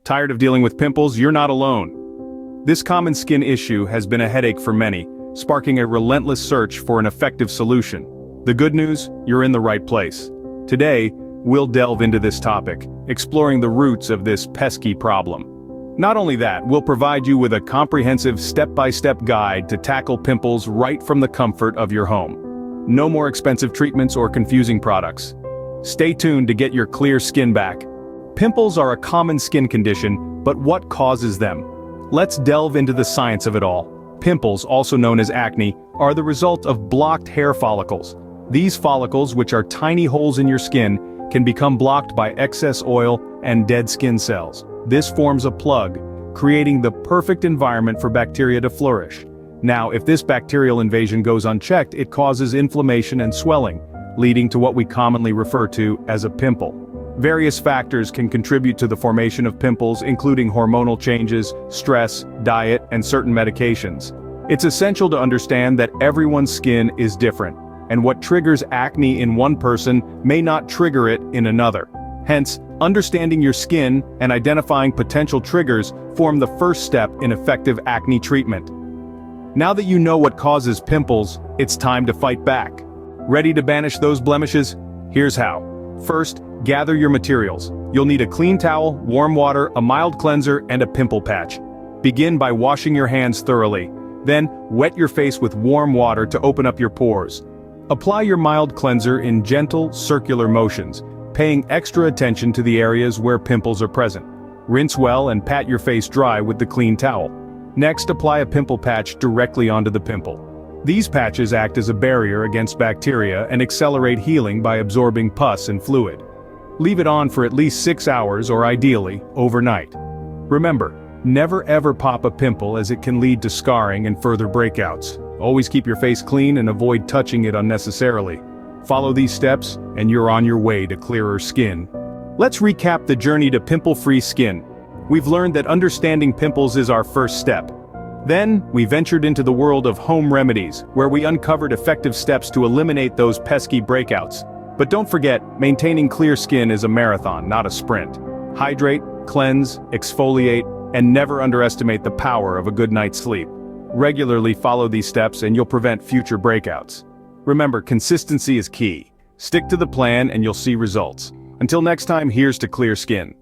Tired of dealing with pimples? You're not alone. This common skin issue has been a headache for many, sparking a relentless search for an effective solution. The good news? You're in the right place. Today, we'll delve into this topic, exploring the roots of this pesky problem. Not only that, we'll provide you with a comprehensive step-by-step guide to tackle pimples right from the comfort of your home. No more expensive treatments or confusing products. Stay tuned to get your clear skin back. Pimples are a common skin condition, but what causes them? Let's delve into the science of it all. Pimples, also known as acne, are the result of blocked hair follicles. These follicles, which are tiny holes in your skin, can become blocked by excess oil and dead skin cells. This forms a plug, creating the perfect environment for bacteria to flourish. Now, if this bacterial invasion goes unchecked, it causes inflammation and swelling, leading to what we commonly refer to as a pimple. Various factors can contribute to the formation of pimples, including hormonal changes, stress, diet, and certain medications. It's essential to understand that everyone's skin is different, and what triggers acne in one person may not trigger it in another. Hence, understanding your skin and identifying potential triggers form the first step in effective acne treatment. Now that you know what causes pimples, it's time to fight back. Ready to banish those blemishes? Here's how. First, gather your materials. You'll need a clean towel, warm water, a mild cleanser, and a pimple patch. Begin by washing your hands thoroughly. Then, wet your face with warm water to open up your pores. Apply your mild cleanser in gentle, circular motions, paying extra attention to the areas where pimples are present. Rinse well and pat your face dry with the clean towel. Next, apply a pimple patch directly onto the pimple. These patches act as a barrier against bacteria and accelerate healing by absorbing pus and fluid. Leave it on for at least 6 hours or ideally, overnight. Remember, never ever pop a pimple as it can lead to scarring and further breakouts. Always keep your face clean and avoid touching it unnecessarily. Follow these steps, and you're on your way to clearer skin. Let's recap the journey to pimple-free skin. We've learned that understanding pimples is our first step. Then, we ventured into the world of home remedies, where we uncovered effective steps to eliminate those pesky breakouts. But don't forget, maintaining clear skin is a marathon, not a sprint. Hydrate, cleanse, exfoliate, and never underestimate the power of a good night's sleep. Regularly follow these steps and you'll prevent future breakouts. Remember, consistency is key. Stick to the plan and you'll see results. Until next time, here's to clear skin.